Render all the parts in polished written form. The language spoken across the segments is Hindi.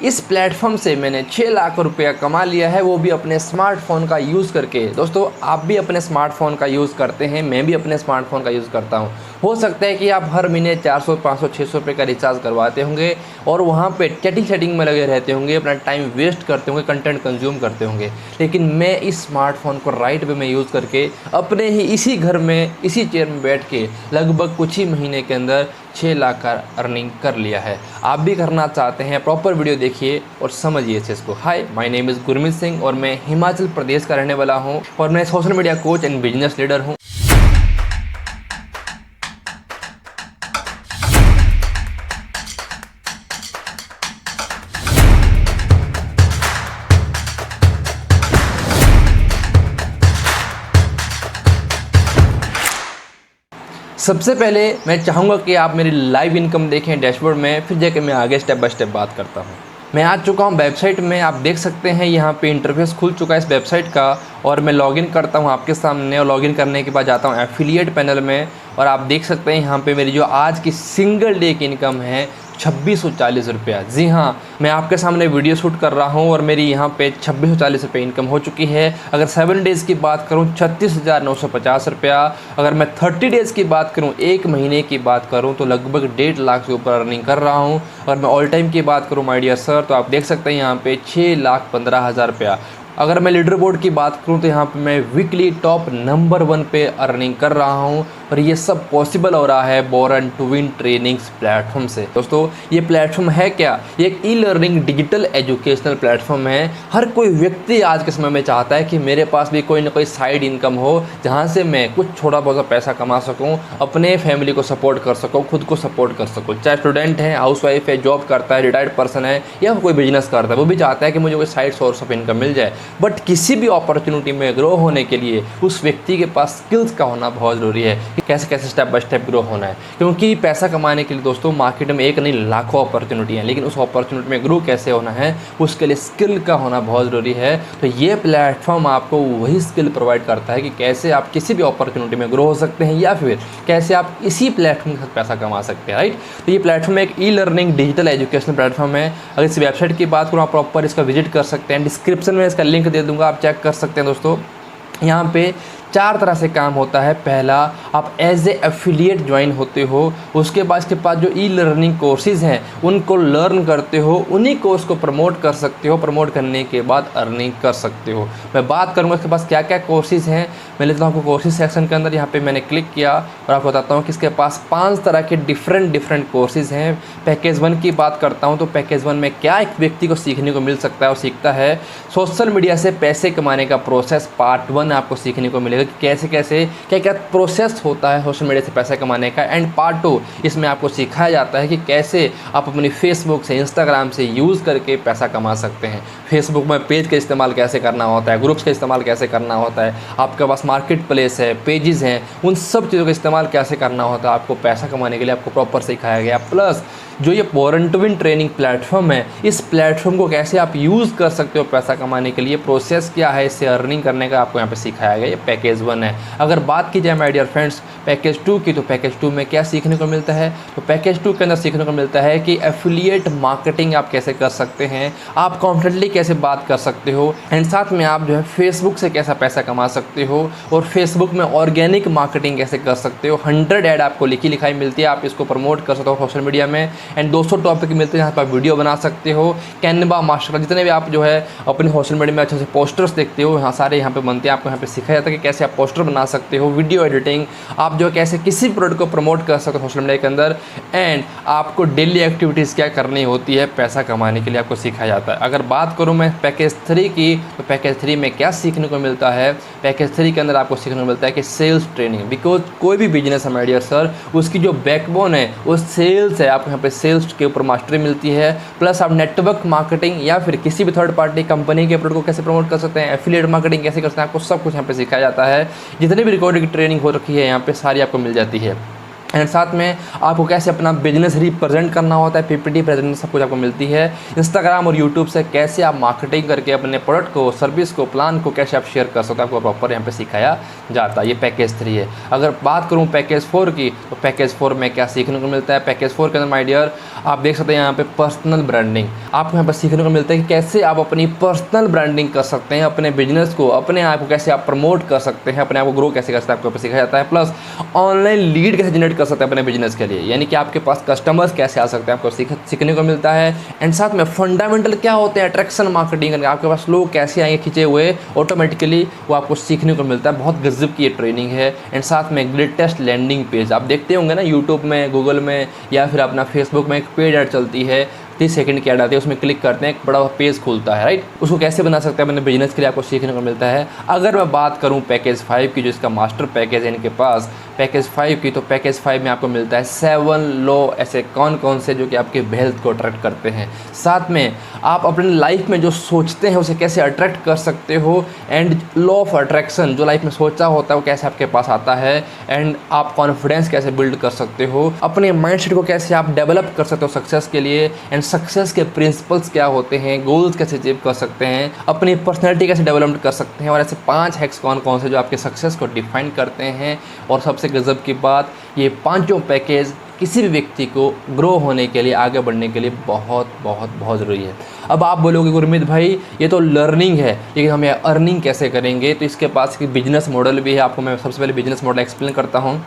इस प्लेटफॉर्म से मैंने 6 लाख रुपया कमा लिया है, वो भी अपने स्मार्टफोन का यूज़ करके। दोस्तों आप भी अपने स्मार्टफोन का यूज़ करते हैं, मैं भी अपने स्मार्टफोन का यूज़ करता हूँ। हो सकता है कि आप हर महीने 400, 500, 600 रुपये का रिचार्ज करवाते होंगे और वहाँ पे चैटिंग में लगे रहते होंगे, अपना टाइम वेस्ट करते होंगे, कंटेंट कंज्यूम करते होंगे। लेकिन मैं इस स्मार्टफोन को राइट वे में यूज़ करके अपने ही इसी घर में, इसी चेयर में बैठ के लगभग कुछ ही महीने के अंदर 6 लाख का अर्निंग कर लिया है। आप भी करना चाहते हैं? प्रॉपर वीडियो देखिए और समझिए इस चीज़ को। Hi, my name is Gurmeet Singh और मैं हिमाचल प्रदेश का रहने वाला हूँ और मैं social media coach and business leader हूँ। सबसे पहले मैं चाहूँगा कि आप मेरी लाइव इनकम देखें डैशबोर्ड में, फिर जाके मैं आगे स्टेप बाय स्टेप बात करता हूँ। मैं आ चुका हूँ वेबसाइट में, आप देख सकते हैं यहाँ पे इंटरफेस खुल चुका है इस वेबसाइट का और मैं लॉगिन करता हूँ आपके सामने। और लॉगिन करने के बाद जाता हूँ एफिलिएट पैनल में और आप देख सकते हैं यहाँ पे मेरी जो आज की सिंगल डे की इनकम है 2640 रुपया। जी हाँ, मैं आपके सामने वीडियो शूट कर रहा हूँ और मेरी यहाँ पे 2640 रुपये इनकम हो चुकी है। अगर 7 डेज़ की बात करूँ 36,950 रुपया। अगर मैं 30 डेज़ की बात करूँ, 1 महीने की बात करूँ तो लगभग 1.5 लाख से ऊपर अर्निंग कर रहा हूँ। अगर मैं ऑल टाइम की बात करूँ माय डियर सर, तो आप देख सकते हैं यहाँ पे 6,15,000 रुपया। अगर मैं लीडर बोर्ड की बात करूं तो यहाँ पे मैं वीकली टॉप नंबर 1 पे अर्निंग कर रहा हूं और ये सब पॉसिबल हो रहा है born to win trainings platform से। दोस्तों ये प्लेटफॉर्म है क्या? ये एक e learning digital educational platform है। हर कोई व्यक्ति आज के समय में चाहता है कि मेरे पास भी कोई ना कोई साइड इनकम हो जहाँ से मैं कुछ थोड़ा बहुत पैसा कमा सकूँ, अपने फैमिली को सपोर्ट कर सकूँ, खुद को सपोर्ट कर सकूँ। चाहे स्टूडेंट है, हाउस वाइफ है, जॉब करता है, रिटायर्ड पर्सन है या कोई बिजनेस करता है, वो भी चाहता है कि मुझे कोई साइड सोर्स ऑफ इनकम मिल जाए। बट किसी भी अपॉर्चुनिटी में ग्रो होने के लिए उस व्यक्ति के पास स्किल्स का होना बहुत ज़रूरी है कि कैसे कैसे स्टेप बाय स्टेप ग्रो होना है। क्योंकि पैसा कमाने के लिए दोस्तों मार्केट में एक नहीं लाखों अपॉर्चुनिटी हैं, लेकिन उस अपॉर्चुनिटी में ग्रो कैसे होना है उसके लिए स्किल का होना बहुत ज़रूरी है। तो ये प्लेटफॉर्म आपको वही स्किल प्रोवाइड करता है कि कैसे आप किसी भी अपॉर्चुनिटी में ग्रो हो सकते हैं या फिर कैसे आप इसी प्लेटफॉर्म के साथ पैसा कमा सकते हैं, राइट। तो ये प्लेटफॉर्म एक e learning digital educational platform है। अगर इस वेबसाइट की बात करूँ आप प्रॉपर इसका विजिट कर सकते हैं, डिस्क्रिप्शन में इसका लिंक दे दूँगा, आप चेक कर सकते हैं। दोस्तों यहाँ पे 4 तरह से काम होता है। पहला, आप एज ए एफिलिएट ज्वाइन होते हो, उसके बाद इसके पास जो ई लर्निंग कोर्सेज़ हैं उनको लर्न करते हो, उन्हीं कोर्स को प्रमोट कर सकते हो, प्रमोट करने के बाद अर्निंग कर सकते हो। मैं बात करूँगा इसके पास क्या क्या कोर्सेज़ हैं। मैं लेता हूँ आपको कोर्सेज सेक्शन के अंदर, यहाँ पे मैंने क्लिक किया और आपको बताता हूँ कि इसके पास 5 तरह के डिफरेंट कोर्सेज़ हैं। पैकेज 1 की बात करता हूँ तो पैकेज 1 में क्या एक व्यक्ति को सीखने को मिल सकता है और सीखता है सोशल मीडिया से पैसे कमाने का प्रोसेस। पार्ट 1 आपको सीखने को मिलेगा कि कैसे कैसे क्या क्या प्रोसेस होता है सोशल मीडिया से पैसा कमाने का। एंड पार्ट 2 इसमें आपको सिखाया जाता है कि कैसे आप अपनी फेसबुक से, इंस्टाग्राम से यूज़ करके पैसा कमा सकते हैं। फेसबुक में पेज का इस्तेमाल कैसे करना होता है, ग्रुप्स का इस्तेमाल कैसे करना होता है, आपके पास मार्केट प्लेस है, पेजेस हैं, उन सब चीज़ों का इस्तेमाल कैसे करना होता है आपको पैसा कमाने के लिए आपको प्रॉपर सिखाया गया। प्लस जो ये born to win training platform है, इस प्लेटफॉर्म को कैसे आप यूज़ कर सकते हो पैसा कमाने के लिए, प्रोसेस क्या है इससे अर्निंग करने का आपको यहाँ पे सिखाया गया। ये पैकेज 1 है। अगर बात की जाए माय डियर फ्रेंड्स पैकेज 2 की, तो पैकेज 2 में क्या सीखने को मिलता है? तो पैकेज 2 के अंदर सीखने को मिलता है कि एफिलिएट मार्केटिंग आप कैसे कर सकते हैं, आप कॉन्फिडेंटली कैसे बात कर सकते हो, एंड साथ में आप जो है फेसबुक से कैसा पैसा कमा सकते हो और फेसबुक में ऑर्गेनिक मार्केटिंग कैसे कर सकते हो। 100 ऐड आपको लिखी लिखाई मिलती है, आप इसको प्रमोट कर सकते हो सोशल मीडिया में। एंड 200 टॉपिक मिलते हैं जहाँ पर आप वीडियो बना सकते हो। कैनवा मास्टर, जितने भी आप जो है अपने सोशल मीडिया में अच्छे से पोस्टर्स देखते हो, यहाँ सारे यहाँ पे बनते हैं। आपको यहाँ पे सिखाया जाता है कि कैसे आप पोस्टर बना सकते हो, वीडियो एडिटिंग, आप जो कैसे किसी प्रोडक्ट को प्रमोट कर सकते हो सोशल मीडिया के अंदर। एंड आपको डेली एक्टिविटीज़ क्या करनी होती है पैसा कमाने के लिए आपको सिखाया जाता है। अगर बात करूँ मैं पैकेज 3 की, तो पैकेज 3 में क्या सीखने को मिलता है? पैकेज 3 के अंदर आपको सीखने को मिलता है कि सेल्स ट्रेनिंग। बिकॉज कोई भी बिजनेस है माय डियर सर, उसकी जो बैकबोन है वो सेल्स है। आपको यहाँ पे सेल्स के ऊपर मास्टरी मिलती है। प्लस आप नेटवर्क मार्केटिंग या फिर किसी भी थर्ड पार्टी कंपनी के प्रोडक्ट को कैसे प्रमोट कर सकते हैं, एफिलिएट मार्केटिंग कैसे कर सकते हैं, आपको सब कुछ यहाँ पे सिखाया जाता है। जितने भी रिकॉर्डिंग ट्रेनिंग हो रखी है यहाँ पे सारी आपको मिल जाती है। एंड साथ में आपको कैसे अपना बिजनेस रिप्रेजेंट करना होता है, पीपीटी प्रेजेंट सब कुछ आपको मिलती है। इंस्टाग्राम और यूट्यूब से कैसे आप मार्केटिंग करके अपने प्रोडक्ट को, सर्विस को, प्लान को कैसे आप शेयर कर सकते हो, आपको प्रॉपर यहाँ पे सिखाया जाता है। ये पैकेज 3 है। अगर बात करूँ पैकेज 4 की, तो पैकेज 4 में क्या सीखने को मिलता है। पैकेज 4 के अंदर माय डियर आप देख सकते हैं यहाँ पे पर्सनल ब्रांडिंग आपको यहाँ पर सीखने को मिलता है कि कैसे आप अपनी पर्सनल ब्रांडिंग कर सकते हैं, अपने बिजनेस को, अपने आप को कैसे आप प्रमोट कर सकते हैं, अपने आप को ग्रो कैसे कर सकते हैं, आपको सिखाया जाता है। प्लस ऑनलाइन लीड कैसे जनरेट कर सकते हैं अपने बिजनेस के लिए, यानी कि आपके पास कस्टमर्स कैसे आ सकते हैं, आपको सीखने को मिलता है। एंड साथ में फंडामेंटल क्या होते हैं अट्रैक्शन मार्केटिंग करके, आपके पास लोग कैसे आएंगे खींचे हुए ऑटोमेटिकली, वो आपको सीखने को मिलता है। बहुत गजब की ये ट्रेनिंग है। एंड साथ में ग्रेटेस्ट लैंडिंग पेज आप देखते होंगे ना यूट्यूब में, गूगल में या फिर अपना फेसबुक में एक पेड ऐड चलती है, 30 सेकंड की ऐड आती है, उसमें क्लिक करते हैं एक बड़ा पेज खुलता है, राइट। उसको कैसे बना सकते हैं अपने बिजनेस के लिए, आपको सीखने को मिलता है। अगर मैं बात करूं पैकेज 5 की, जो इसका मास्टर पैकेज है इनके पास पैकेज 5 की, तो पैकेज 5 में आपको मिलता है 7 लॉ, ऐसे कौन कौन से जो कि आपके वेल्थ को अट्रैक्ट करते हैं। साथ में आप अपने लाइफ में जो सोचते हैं उसे कैसे अट्रैक्ट कर सकते हो। एंड लॉ ऑफ अट्रैक्शन, जो लाइफ में सोचा होता है वो कैसे आपके पास आता है। एंड आप कॉन्फिडेंस कैसे बिल्ड कर सकते हो, अपने माइंडसेट को कैसे आप डेवलप कर सकते हो सक्सेस के लिए। एंड सक्सेस के प्रिंसिपल्स क्या होते हैं, गोल्स कैसे अचीव कर सकते हैं, अपनी पर्सनैलिटी कैसे डेवलप कर सकते हैं, और ऐसे 5 हैक्स कौन कौन से जो आपके सक्सेस को डिफाइन करते हैं। और सबसे गजब की बात, ये 5 पैकेज किसी भी व्यक्ति को ग्रो होने के लिए, आगे बढ़ने के लिए बहुत बहुत बहुत ज़रूरी है। अब आप बोलोगे गुरमीत भाई ये तो लर्निंग है, लेकिन हम ये अर्निंग कैसे करेंगे। तो इसके पास एक बिजनेस मॉडल भी है। आपको मैं सबसे पहले बिजनेस मॉडल एक्सप्लेन करता हूँ।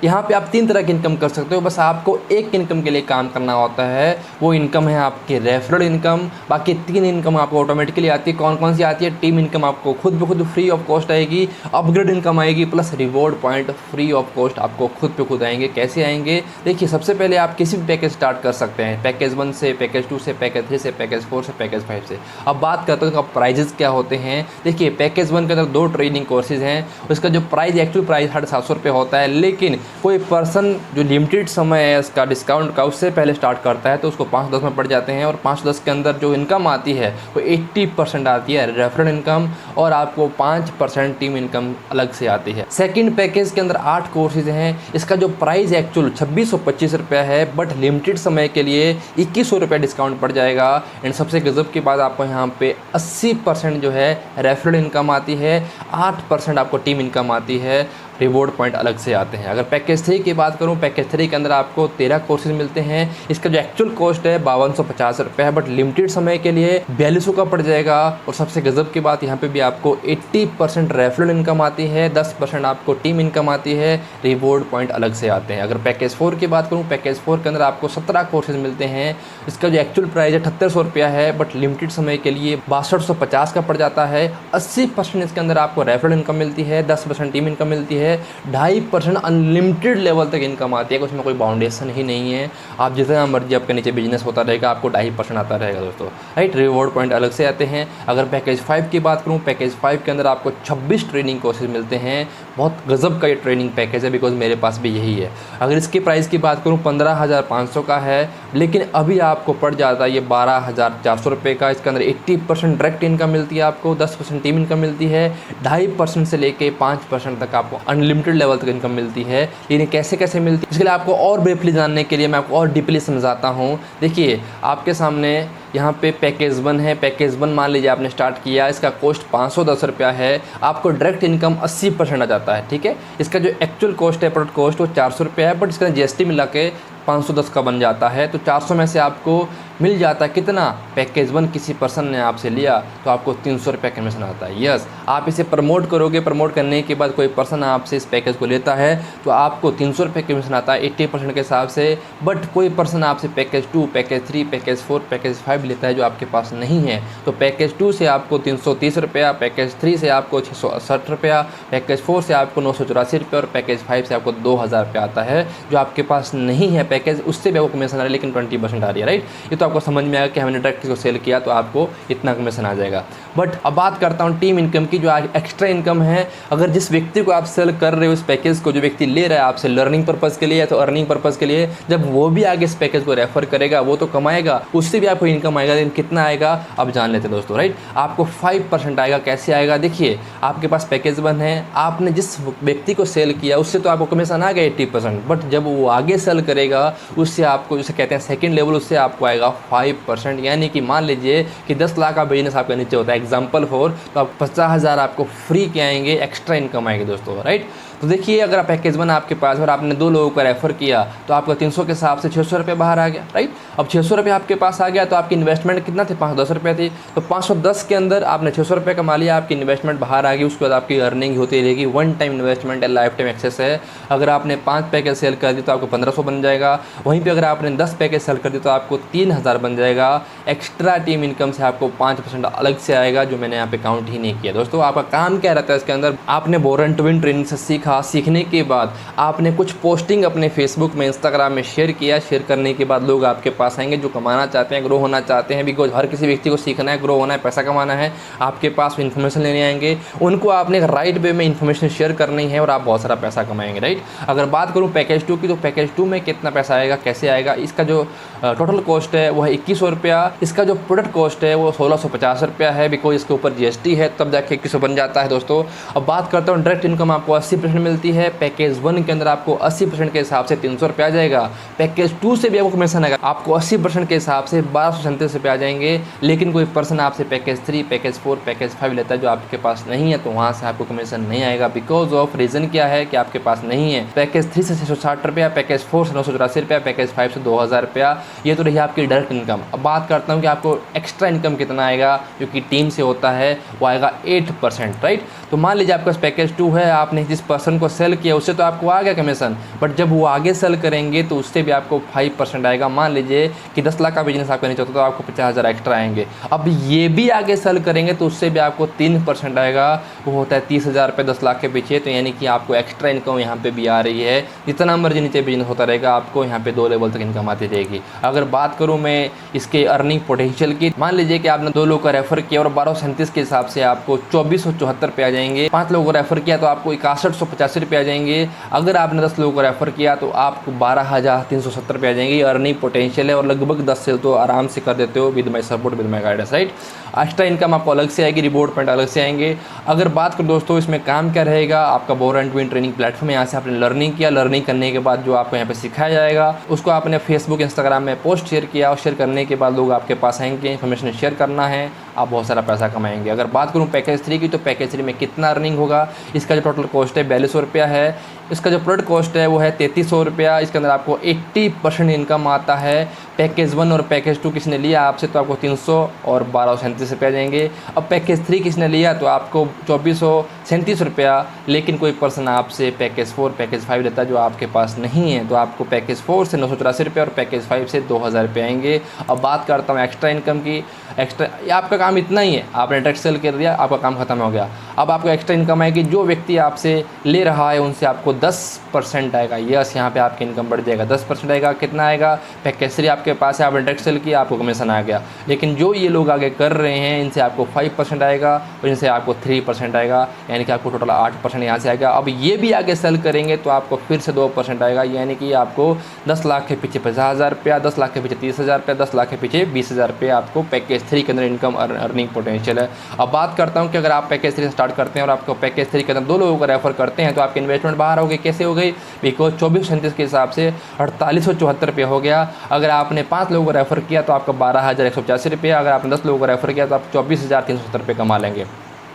यहाँ पे आप 3 तरह की इनकम कर सकते हो, बस आपको एक इनकम के लिए काम करना होता है। वो इनकम है आपकी रेफरल इनकम। बाकी 3 इनकम आपको ऑटोमेटिकली आती है। कौन कौन सी आती है? टीम इनकम आपको खुद ब खुद फ्री ऑफ कॉस्ट आएगी, अपग्रेड इनकम आएगी, plus reward point free of cost आपको खुद पे खुद आएंगे। कैसे आएंगे? देखिए, सबसे पहले आप किसी भी पैकेज स्टार्ट कर सकते हैं, पैकेज 1 से, पैकेज 2 से, पैकेज 3 से, पैकेज 4 से, पैकेज 5 से। अब बात करते हैं प्राइजेस क्या होते हैं। देखिए, पैकेज 1 के अंदर 2 ट्रेनिंग कोर्सेज हैं। उसका जो प्राइस, एक्चुअल प्राइस 750 रुपये होता है, लेकिन कोई पर्सन जो लिमिटेड समय है इसका डिस्काउंट का, उससे पहले स्टार्ट करता है तो उसको 510 में पड़ जाते हैं। और 510 के अंदर जो इनकम आती है वो 80% आती है रेफरल इनकम, और आपको 5% टीम इनकम अलग से आती है। सेकंड पैकेज के अंदर 8 कोर्सेज हैं। इसका जो प्राइस एक्चुअल 2625 रुपया है, बट लिमिटेड समय के लिए 2100 रुपये डिस्काउंट पड़ जाएगा। एंड सबसे गजब की बात, आपको यहाँ पे 80% जो है रेफरल इनकम आती है, 8% आपको टीम इनकम आती है, रिवॉर्ड पॉइंट अलग से आते हैं। अगर पैकेज 3 की बात करूं, पैकेज 3 के अंदर आपको 13 कोर्सेज मिलते हैं। इसका जो एक्चुअल कॉस्ट है 5250 रुपये है, बट लिमिटेड समय के लिए 4200 का पड़ जाएगा। और सबसे गजब की बात, यहाँ पे भी आपको 80% रेफरल इनकम आती है, 10% आपको टीम इनकम आती है, रिवॉर्ड पॉइंट अलग से आते हैं। अगर पैकेज 4 की बात करूँ, पैकेज 4 के अंदर आपको 17 कोर्सेज मिलते हैं। इसका जो एक्चुअल प्राइस है 7800 रुपया है, बट लिमिटेड समय के लिए 6250 का पड़ जाता है। 80% इसके अंदर आपको रेफरल इनकम मिलती है, 10% टीम इनकम मिलती है, 2.5% अनलिमिटेड लेवल तक इनकम आती है। उसमें कोई बाउंडेशन ही नहीं है, आप जितना मर्जी आपके नीचे बिजनेस होता रहेगा, आपको 2.5% आता रहेगा दोस्तों, राइट। रिवॉर्ड पॉइंट अलग से आते हैं। अगर पैकेज 5 की बात करूँ, पैकेज 5 के अंदर आपको 26 ट्रेनिंग कोर्सेज मिलते हैं। बहुत गजब का ये ट्रेनिंग पैकेज है, बिकॉज मेरे पास भी यही है। अगर इसके प्राइस की बात करूँ 15,500 का है, लेकिन अभी आपको पड़ जाता है ये 12,400 रुपये का। इसके अंदर 80% डायरेक्ट इनकम मिलती है आपको, 10% टीम इनकम मिलती है, 2.5% से लेके 5% तक आपको अनलिमिटेड लेवल तक इनकम मिलती है। लेकिन कैसे कैसे मिलती है, इसके लिए आपको और ब्रीफली जानने के लिए मैं आपको और डीपली समझाता हूँ। देखिए, आपके सामने यहाँ पे पैकेज 1 है। पैकेज 1 मान लीजिए आपने स्टार्ट किया, इसका कॉस्ट 510 रुपया है, आपको डायरेक्ट इनकम 80% आ जाता है, ठीक है। इसका जो एक्चुअल कॉस्ट है, प्रोडक्ट कॉस्ट, वो 400 रुपया है, बट इसका जीएसटी मिला के 510 का बन जाता है। तो 400 में से आपको मिल जाता है कितना? पैकेज 1 किसी पर्सन ने आपसे लिया तो आपको 300 रुपये कमीशन आता है। यस, आप इसे प्रमोट करोगे, प्रमोट करने के बाद कोई पर्सन आपसे इस पैकेज को लेता है तो आपको 300 रुपये कमीशन आता है 80% के हिसाब से। बट कोई पर्सन आपसे पैकेज 2, पैकेज 3, पैकेज 4, पैकेज 5 लेता है जो आपके पास नहीं है, तो पैकेज 2 से आपको 330 रुपया, पैकेज 3 से आपको 668 रुपया, पैकेज 4 से आपको 984 रुपये, और पैकेज 5 से आपको 2000 रुपया आता है। जो आपके पास नहीं है पैकेज, उससे भी आपको कमीशन आ रहा है, लेकिन 20% आ रही है, राइट। ये तो आपको समझ में आएगा कि हमने डायरेक्ट किसी को सेल किया तो आपको इतना कमीशन आ जाएगा। बट अब बात करता हूँ टीम इनकम की, जो एक्स्ट्रा इनकम है। अगर जिस व्यक्ति को आप सेल कर रहे हो इस पैकेज को, जो व्यक्ति ले रहा है आपसे लर्निंग पर्पज़ के लिए या तो अर्निंग पर्पज़ के लिए, जब वो भी आगे इस पैकेज को रेफर करेगा वो तो कमाएगा, उससे भी आपको इनकम आएगा। लेकिन कितना आएगा अब जान लेते हैं दोस्तों, राइट। आपको 5% आएगा। कैसे आएगा? देखिए, आपके पास पैकेज 1 है, आपने जिस व्यक्ति को सेल किया उससे तो आपको कमीशन आ गया 80%, बट जब वो आगे सेल करेगा उससे आपको, जिसे कहते हैं सेकंड लेवल, उससे आपको आएगा 5%। यानी कि मान लीजिए कि 10 लाख का बिजनेस आपका नीचे होता है एग्जाम्पल फॉर, तो आप 50,000 आपको फ्री के आएंगे, एक्स्ट्रा इनकम आएगी दोस्तों, राइट। तो देखिए, अगर आप पैकेज 1 आपके पास और आपने 2 लोगों को रेफर किया तो आपका 300 के हिसाब से 600 रुपये बाहर आ गया, राइट। अब 600 रुपये आपके पास आ गया तो आपकी इन्वेस्टमेंट कितना थे? 510 रुपये थी। तो 510 के अंदर आपने 600 रुपये कमा लिया, आपकी इन्वेस्टमेंट बाहर आ गई। उसके बाद आपकी अर्निंग होती रहेगी। वन टाइम इन्वेस्टमेंट है, लाइफ टाइम एक्सेस है। अगर आपने 5 पैकेज सेल कर दी तो आपको 1500 बन जाएगा। वहीं पर अगर आपने 10 पैकेज सेल कर दी तो आपको 3000 बन जाएगा। एक्स्ट्रा टीम इनकम से आपको 5% अलग से आएगा, जो मैंने यहाँ पे काउंट ही नहीं किया। दोस्तों, आपका काम क्या रहता है इसके अंदर? आपने बोरन टू विन ट्रेनिंग से सीखा, सीखने के बाद आपने कुछ पोस्टिंग अपने फेसबुक में, इंस्टाग्राम में शेयर किया। शेयर करने के बाद लोग आपके पास आएंगे जो कमाना चाहते हैं, ग्रो होना चाहते हैं। बिकॉज हर किसी व्यक्ति को सीखना है, ग्रो होना है, पैसा कमाना है। आपके पास इन्फॉर्मेशन लेने आएंगे, उनको आपने राइट वे में इन्फॉर्मेशन शेयर करनी है और आप बहुत सारा पैसा कमाएंगे, राइट। अगर बात करूँ पैकेज 2 की, तो पैकेज 2 में कितना पैसा आएगा, कैसे आएगा? इसका जो टोटल कॉस्ट है वो है 2100 रुपया। इसका जो प्रोडक्ट कॉस्ट है वो 1650 रुपया है। बिकॉज इसके ऊपर GST है, तब जाके 2100 बन जाता है दोस्तों। अब बात करता हूँ डायरेक्ट इनकम, आपको 80% मिलती है। पैकेज 1 के अंदर आपको 80% के हिसाब से 300 रुपये आ जाएगा। पैकेज 2 से भी आपको कमीशन आएगा, आपको 80% के हिसाब से 1237 रुपये आ जाएंगे। लेकिन कोई पर्सन आपसे पैकेज 3, पैकेज 4, पैकेज 5 लेता है जो आपके पास नहीं है, तो वहाँ से आपको कमीशन नहीं आएगा। बिकॉज ऑफ रीज़न क्या है कि आपके पास नहीं है। पैकेज 3 से 660 रुपया, पैकेज 4 से 984 रुपया, पैकेज 5 से 2000 रुपया। ये तो रही आपकी डायरेक्ट इनकम। अब बात करता हूँ कि आपको एक्स्ट्रा इनकम कितना आएगा, जो कि टीम से होता है, वो आएगा 8%, राइट। तो मान लीजिए आपका पैकेज 2 है, आपने जिस पर्सन को सेल किया उससे तो आपको आ गया कमीशन, बट जब वो आगे सेल करेंगे तो उससे भी आपको 5% आएगा। मान लीजिए कि 10 लाख का बिजनेस आपका नीचे होता है तो आपको 50,000 एक्स्ट्रा आएंगे। अब ये भी आगे सेल करेंगे तो उससे भी आपको 3% आएगा, वो होता है 30,000 रुपये 10 लाख के पीछे। तो यानी कि आपको एक्स्ट्रा इनकम यहाँ पे भी आ रही है। जितना मर्जी नीचे बिजनेस होता रहेगा, आपको यहाँ पे 2 लेवल तक इनकम आती रहेगी। अगर बात करूँ मैं इसके अर्निंग पोटेंशियल की, मान लीजिए कि आपने 2 लोगों का रेफर किया और 1237 के हिसाब से आपको 2474 रुपये आ जाएंगे। 5 लोगों को रेफर किया तो आपको 6185 रुपये आ जाएंगे। अगर आपने 10 लोगों को रेफर किया तो आपको 12,370 रुपये आ जाएंगे। अर्निंग पोटेंशियल है और लगभग 10 सेल तो आराम से कर देते हो with my support, with my guidance, right. Extra income आपको अलग से आएगी, रिवॉर्ड पॉइंट अलग से आएंगे। अगर बात करो दोस्तों इसमें काम क्या रहेगा, आपका born to win training platform, यहाँ से आपने लर्निंग किया। लर्निंग करने के बाद जो आपको यहाँ पे सिखाया जाएगा उसको आपने फेसबुक, इंस्टाग्राम में पोस्ट शेयर किया और शेयर करने के बाद लोग आपके पास आएंगे, इन्फॉर्मेशन शेयर करना है, आप बहुत सारा पैसा कमाएंगे। अगर बात करूँ पैकेज 3 की, तो पैकेज 3 में कितना अर्निंग होगा, इसका जो टोटल कॉस्ट है 4200 रुपया है। इसका जो प्रोडक्ट कॉस्ट है वो है 3300 रुपया। इसके अंदर आपको 80% इनकम आता है। पैकेज 1 और पैकेज 2 किसने लिया आपसे तो आपको 300 और 1237 रुपया देंगे। अब पैकेज 3 किसने लिया तो आपको 2437 रुपया। लेकिन कोई पर्सन आपसे पैकेज 4, पैकेज 5 लेता है जो आपके पास नहीं है, तो आपको पैकेज 4 से 984 रुपये और पैकेज 5 से 2000 रुपये आएंगे। अब बात करता हूँ एक्स्ट्रा इनकम की। एक्स्ट्रा आपका काम इतना ही है, आपने डायरेक्ट सेल कर दिया, आपका काम खत्म हो गया। अब आपको एक्स्ट्रा इनकम आएगी, जो व्यक्ति आपसे ले रहा है उनसे आपको 10% आएगा। यस, यहाँ पे आपकी इनकम बढ़ जाएगा, 10% आएगा। कितना आएगा, पैकेज 3 आपके पास है, आपने डायरेक्ट सेल किया, आपको कमीशन आ गया। लेकिन जो ये लोग आगे कर रहे हैं इनसे आपको 5% आएगा और इनसे आपको 3% आएगा, यानी कि आपको टोटल 8% यहाँ से आएगा। अब ये भी आगे सेल करेंगे तो आपको फिर से 2% आएगा, यानी कि आपको 10 लाख के पीछे 50,000 रुपया, 10 लाख के पीछे 30,000 रुपया, 10 लाख के पीछे 20,000 रुपये आपको पैकेज 3 के अंदर इनकम अर्निंग पोटेंशियल है। अब बात करता हूँ कि अगर आप पैकेज 3 स्टार्ट करते हैं और आपको पैकेज 3 के अंदर 2 लोगों को रेफर करते हैं तो आपकी इन्वेस्टमेंट बाहर हो गई। कैसे हो गई, बिकॉज 2437 के हिसाब से 4874 रुपये हो गया। अगर आपने 5 लोगों को रेफर किया तो आपका 12,185 रुपये। अगर आपने 10 लोगों को रेफर किया तो आप 24,370 रुपये कमा लेंगे।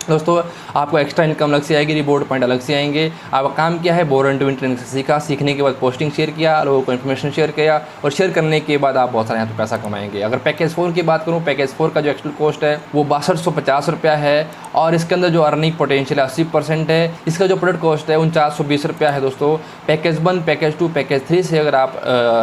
दोस्तों आपको एक्स्ट्रा इनकम अलग से आएगी, रिवॉर्ड पॉइंट अलग से आएंगे। आपका काम क्या है, बोरन टू विन ट्रेनिंग से सीखा, सीखने के बाद पोस्टिंग शेयर किया, लोगों को इन्फॉर्मेशन शेयर किया और शेयर करने के बाद आप बहुत सारे यहाँ पे पैसा कमाएंगे। अगर पैकेज 4 की बात करूँ, पैकेज 4 का जो एक्चुअल कॉस्ट है वो 6250 रुपया है और इसके अंदर जो अर्निंग पोटेंशियल है 80% है। इसका जो प्रोडक्ट कॉस्ट है 4920 रुपया है। दोस्तों पैकेज 1, पैकेज 2, पैकेज 3 से अगर आप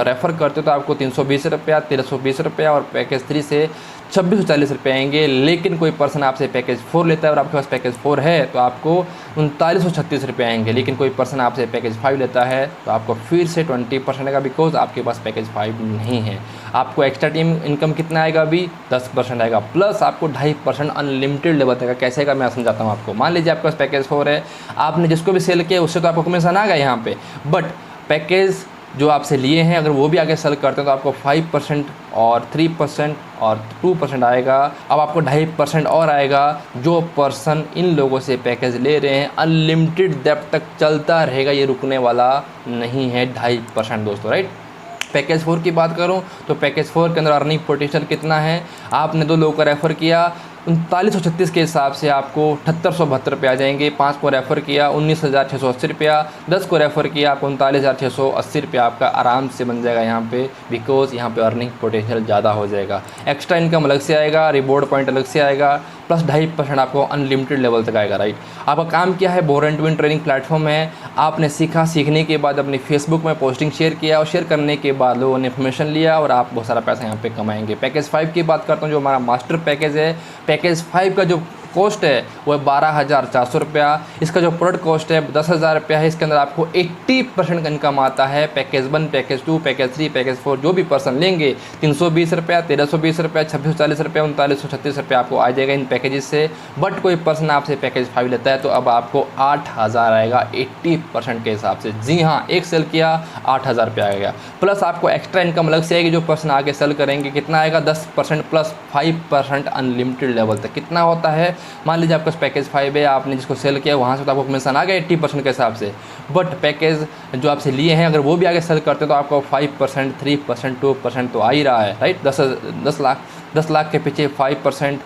रेफ़र करते हो तो आपको 320 रुपया, 1320 रुपया और पैकेज 3 से 2640 आएंगे। लेकिन कोई पर्सन आपसे पैकेज 4 लेता है और आपके पास पैकेज 4 है तो आपको 3936 आएंगे। लेकिन कोई पर्सन आपसे पैकेज 5 लेता है तो आपको फिर से 20% आएगा, बिकॉज आपके पास पैकेज 5 नहीं है। आपको एक्स्ट्रा टीम इनकम कितना आएगा अभी 10% आएगा, प्लस आपको 2.5% अनलिमिटेड लेवल आएगा। कैसे का मैं समझाता हूँ आपको। मान लीजिए आपके पास पैकेज 4 है, आपने जिसको भी सेल किया उससे तो आपको कमीशन आ गया यहाँ पे, बट पैकेज जो आपसे लिए हैं अगर वो भी आगे सेल करते हैं तो आपको 5% और 3% और 2% आएगा। अब आपको 2.5% और आएगा। जो पर्सन इन लोगों से पैकेज ले रहे हैं अनलिमिटेड डेप्थ तक चलता रहेगा, ये रुकने वाला नहीं है। 2.5% दोस्तों, राइट। पैकेज 4 की बात करूं तो पैकेज 4 के अंदर अर्निंग पोटेंशियल कितना है। आपने 2 लोगों को रेफ़र किया, 3936 के हिसाब से आपको 7872 आ जाएंगे। 5 को रेफ़र किया 19680 10 को रेफ़र किया आपको 39680 आपका आराम से बन जाएगा यहाँ पे, बिकॉज यहाँ पे अर्निंग पोटेंशियल ज़्यादा हो जाएगा। एक्स्ट्रा इनकम अलग से आएगा, रिवॉर्ड पॉइंट अलग से आएगा, प्लस 2.5% आपको अनलिमिटेड लेवल तक आएगा, राइट। आपका काम क्या है, bore and win training platform है। आपने सीखा, सीखने के बाद अपनी फेसबुक में पोस्टिंग शेयर किया और शेयर करने के बाद लोगों ने इन्फॉर्मेशन लिया और आप बहुत सारा पैसा यहाँ पे कमाएंगे। पैकेज 5 की बात करता हूँ, जो हमारा मास्टर पैकेज है। पैकेज 5 का जो कॉस्ट है वो है 12,400। इसका जो प्रोडक्ट कॉस्ट है 10,000 है। इसके अंदर आपको 80% का इनकम आता है। पैकेज 1, पैकेज 2, पैकेज 3, पैकेज 4 जो भी पर्सन लेंगे 320 रुपया, 1320 रुपया, 2640 रुपया, 3936 आपको आ जाएगा इन पैकेजेस से। बट कोई पर्सन आपसे पैकेज 5 लेता है तो अब आपको 8,000 आएगा 80% के हिसाब से। जी हाँ, एक सेल किया 8,000 रुपया आएगा, प्लस आपको एक्स्ट्रा इनकम अलग से आएगी। जो पर्सन आगे सेल करेंगे कितना आएगा 10% प्लस 5% अनलिमिटेड लेवल तक। कितना होता है, मान लीजिए आपका पैकेज 5 है, आपने जिसको सेल किया वहाँ से तो आपको कमीशन आ गया 80% के हिसाब से। बट पैकेज जो आपसे लिए हैं अगर वो भी आगे सेल करते हैं तो आपको 5%, 3%, 2% तो आ ही रहा है, राइट। 10 लाख के पीछे 5%,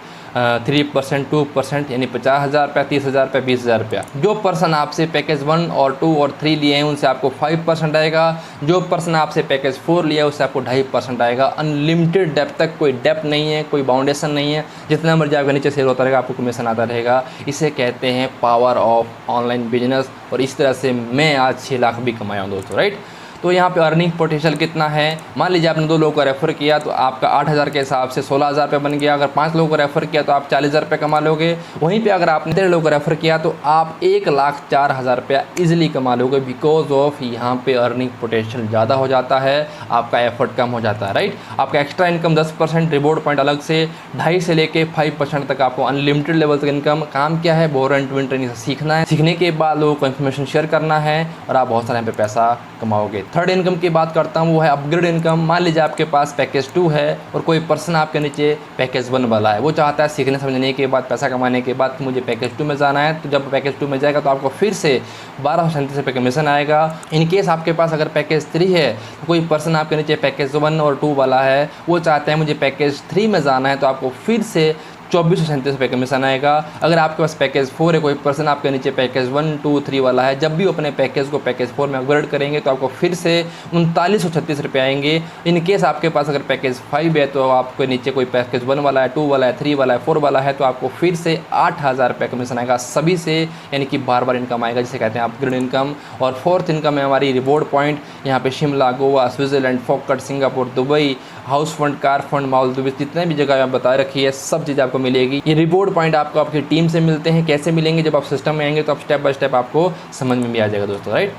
3%, 2% यानी 50,000 रुपया, 30,000 रुपया, 20,000 रुपया। जो पर्सन आपसे पैकेज 1 और 2 और 3 लिए हैं उनसे आपको 5% आएगा। जो पर्सन आपसे पैकेज 4 लिया है उससे आपको 2.5% आएगा। अनलिमिटेड डेप्थ तक, कोई डेप्थ नहीं है, कोई बाउंडेशन नहीं है। जितना मर्जी आपका नीचे सेल होता रहेगा आपको कमीशन आता रहेगा। इसे कहते हैं पावर ऑफ ऑनलाइन बिजनेस। और इस तरह से मैं आज 6 लाख भी कमाया हूँ दोस्तों, राइट। तो यहाँ पे अर्निंग पोटेंशियल कितना है, मान लीजिए आपने 2 लोगों को रेफ़र किया तो आपका 8,000 के हिसाब से 16,000 रुपये बन गया। अगर 5 लोगों को रेफ़र किया तो आप 40,000 रुपये कमा लोगे। वहीं पे अगर आपने 13 लोगों को रेफ़र किया तो आप 1,04,000 रुपया ईजिली कमा लोगे, बिकॉज ऑफ यहाँ पे अर्निंग पोटेंशियल ज़्यादा हो जाता है, आपका एफर्ट कम हो जाता है, राइट। आपका एक्स्ट्रा इनकम 10%, रिवॉर्ड पॉइंट अलग से 2.5 से लेके 5% तक आपको अनलिमिटेड लेवल तक इनकम। काम क्या है, बोर एंड विन ट्रेनिंग से सीखना है, सीखने के बाद लोगों को इन्फॉर्मेशन शेयर करना है और आप बहुत सारे यहाँ पे पैसा कमाओगे। थर्ड इनकम की बात करता हूँ वो है अपग्रेड इनकम। मान लीजिए आपके पास पैकेज 2 है और कोई पर्सन आपके नीचे पैकेज 1 वाला है, वो चाहता है सीखने समझने के बाद, पैसा कमाने के बाद कि मुझे पैकेज 2 में जाना है। तो जब पैकेज 2 में जाएगा तो आपको फिर से 1237 रुपये कमीशन आएगा। इन केस आपके पास अगर पैकेज 3 है तो कोई पर्सन आपके नीचे पैकेज 1 और 2 वाला है, वो चाहते हैं मुझे पैकेज 3 में जाना है, तो आपको फिर से 2437 रुपये कमीशन आएगा। अगर आपके पास पैकेज 4 है, कोई पर्सन आपके नीचे पैकेज 1, 2, 3 वाला है, जब भी अपने पैकेज को पैकेज 4 में अपग्रेड करेंगे तो आपको फिर से 3936 रुपये आएंगे। इन केस आपके पास अगर पैकेज 5 है तो आपके नीचे कोई पैकेज 1 वाला है, 2 वाला है, 3 वाला है, 4 वाला है, तो आपको फिर से 8,000 रुपये कमीशन आएगा सभी से, यानी कि बार बार इनकम आएगा, जिसे कहते हैं अपग्रेड इनकम। और फोर्थ इनकम है हमारी रिवॉर्ड पॉइंट। यहाँ पे शिमला, गोवा, स्विट्ज़रलैंड, फोकट, Singapore, Dubai, house fund, car fund, Maldives, जितने भी जगह आप बता रखी है सब चीज़ आपको मिलेगी। ये रिवॉर्ड पॉइंट आपको आपकी टीम से मिलते हैं। कैसे मिलेंगे, जब आप सिस्टम में आएंगे तो आप स्टेप बाय स्टेप आपको समझ में भी आ जाएगा दोस्तों, राइट।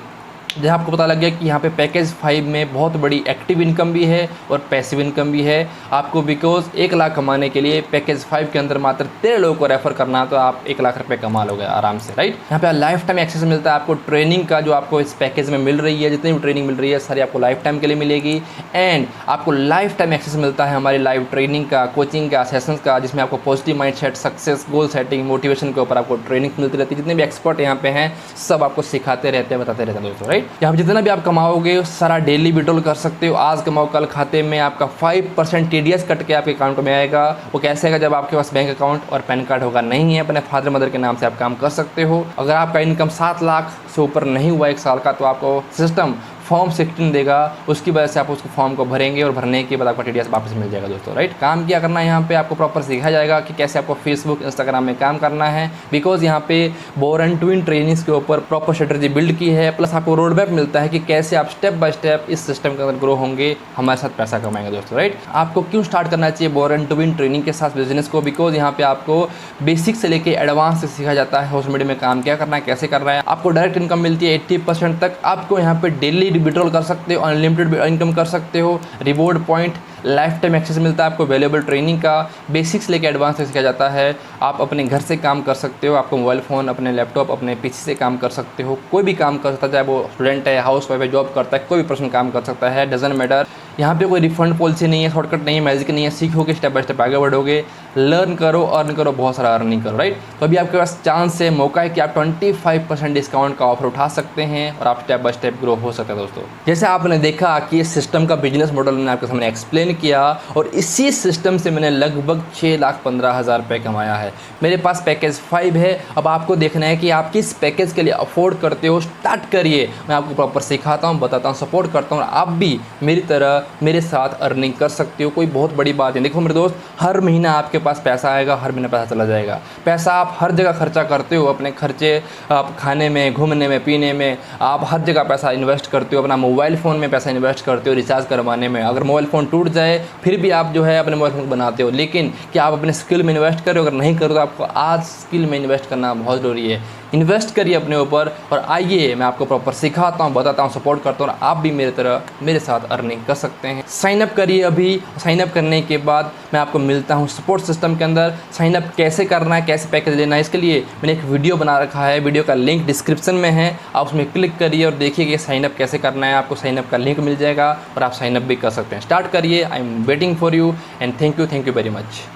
जहाँ आपको पता लग गया कि यहाँ पे पैकेज 5 में बहुत बड़ी एक्टिव इनकम भी है और पैसिव इनकम भी है आपको, बिकॉज 1 लाख कमाने के लिए पैकेज 5 के अंदर मात्र 13 लोगों को रेफर करना तो आप 1 लाख रुपए कमा लोगे आराम से, राइट। यहाँ पे लाइफ टाइम एक्सेस मिलता है आपको ट्रेनिंग का, जो आपको इस पैकेज में मिल रही है, जितनी भी ट्रेनिंग मिल रही है सारी आपको लाइफ टाइम के लिए मिलेगी। एंड आपको लाइफ टाइम एक्सेस मिलता है हमारी लाइव ट्रेनिंग का, कोचिंग का, सेशंस का, जिसमें आपको positive mindset, success, goal setting, motivation के ऊपर आपको ट्रेनिंग मिलती रहती है। जितने भी एक्सपर्ट यहाँ पे हैं सब आपको सिखाते रहते हैं, बताते रहते हैं दोस्तों, राइट। यहाँ पे जितना भी आप कमाओगे सारा डेली विड्रॉल कर सकते हो। आज कमाओ कल खाते में आपका 5% TDS कट के आपके अकाउंट में आएगा। वो कैसे आएगा, जब आपके पास बैंक अकाउंट और पैन कार्ड होगा। नहीं है, अपने फादर मदर के नाम से आप काम कर सकते हो। अगर आपका इनकम 7 लाख से ऊपर नहीं हुआ 1 साल का तो आपको सिस्टम फॉर्म 16 देगा, उसकी वजह से आप उसको फॉर्म को भरेंगे और भरने के बाद आपका TDS वापस मिल जाएगा दोस्तों, राइट। काम क्या करना है यहाँ पे आपको प्रॉपर सिखाया जाएगा कि कैसे आपको फेसबुक इंस्टाग्राम में काम करना है, बिकॉज यहाँ पे बोरन ट्विन ट्रेनिंग्स के ऊपर प्रॉपर स्ट्रेटजी बिल्ड की है, प्लस आपको रोड मैप मिलता है कि कैसे आप स्टेप बाय स्टेप इस सिस्टम के अंदर ग्रो होंगे, हमारे साथ पैसा कमाएंगे दोस्तों, राइट। आपको क्यों स्टार्ट करना चाहिए बोरन ट्विन ट्रेनिंग के साथ बिजनेस को, बिकॉज यहाँ पे आपको बेसिक से लेके एडवांस तक सिखाया जाता है सोशल मीडिया में काम क्या करना है, कैसे करना है। आपको डायरेक्ट इनकम मिलती है 80% तक, आपको यहाँ पे डेली विड्रॉल कर सकते हो, अनलिमिटेड इनकम कर सकते हो, reward point, life time access मिलता है आपको, वैल्यूएबल ट्रेनिंग का बेसिक्स लेके एडवांस तक सिखाया जाता है। आप अपने घर से काम कर सकते हो, आपको मोबाइल फ़ोन, अपने लैपटॉप, अपने पीसी से काम कर सकते हो, कोई भी काम कर सकता है, चाहे वो स्टूडेंट है, हाउस वाइफ है, जॉब करता है, कोई भी पर्सन काम कर सकता है, डजंट मैटर। यहाँ पे कोई रिफंड पॉलिसी नहीं है, शॉर्टकट नहीं है, मैजिक नहीं है, सीखोगे स्टेप बाय स्टेप आगे बढ़ोगे, लर्न करो, अर्न करो, बहुत सारा अर्निंग करो, राइट। तो अभी आपके पास चांस है, मौका है कि आप 25% डिस्काउंट का ऑफर उठा सकते हैं और आप स्टेप बाय स्टेप ग्रो हो सकते हैं दोस्तों। जैसे आपने देखा कि इस सिस्टम का बिजनेस मॉडल मैंने आपके सामने एक्सप्लेन किया और इसी सिस्टम से मैंने लगभग 6,15,000 रुपये कमाया है। मेरे पास पैकेज 5 है, अब आपको देखना है कि आप किस पैकेज के लिए अफोर्ड करते हो। स्टार्ट करिए, मैं आपको प्रॉपर सिखाता हूँ, बताता हूँ, सपोर्ट करता हूँ और आप भी मेरी तरह मेरे साथ अर्निंग कर सकते हो। कोई बहुत बड़ी बात नहीं। देखो मेरे दोस्त, हर महीना आपके पास पैसा आएगा, हर महीना पैसा चला जाएगा। पैसा आप हर जगह खर्चा करते हो, अपने खर्चे आप खाने में, घूमने में, पीने में, आप हर जगह पैसा इन्वेस्ट करते हो, अपना मोबाइल फ़ोन में पैसा इन्वेस्ट करते हो रिचार्ज करवाने में। अगर मोबाइल फ़ोन टूट जाए फिर भी आप जो है अपने मोबाइल फ़ोन बनाते हो, लेकिन क्या आप अपने स्किल में इन्वेस्ट करो? अगर नहीं करो तो आपको आज स्किल में इन्वेस्ट करना बहुत ज़रूरी है। इन्वेस्ट करिए अपने ऊपर और आइए मैं आपको प्रॉपर सिखाता हूँ, बताता हूँ, सपोर्ट करता हूँ और आप भी मेरी तरह मेरे साथ अर्निंग कर सकते हैं। साइन अप करिए अभी। साइन अप करने के बाद मैं आपको मिलता हूँ सपोर्ट सिस्टम के अंदर। साइन अप कैसे करना है, कैसे पैकेज लेना है, इसके लिए मैंने एक वीडियो बना रखा है, वीडियो का लिंक डिस्क्रिप्शन में है, आप उसमें क्लिक करिए और देखिए कि साइन अप कैसे करना है। आपको साइन अप का लिंक मिल जाएगा और आप साइन अप भी कर सकते हैं। स्टार्ट करिए। I am waiting for you and thank you very much.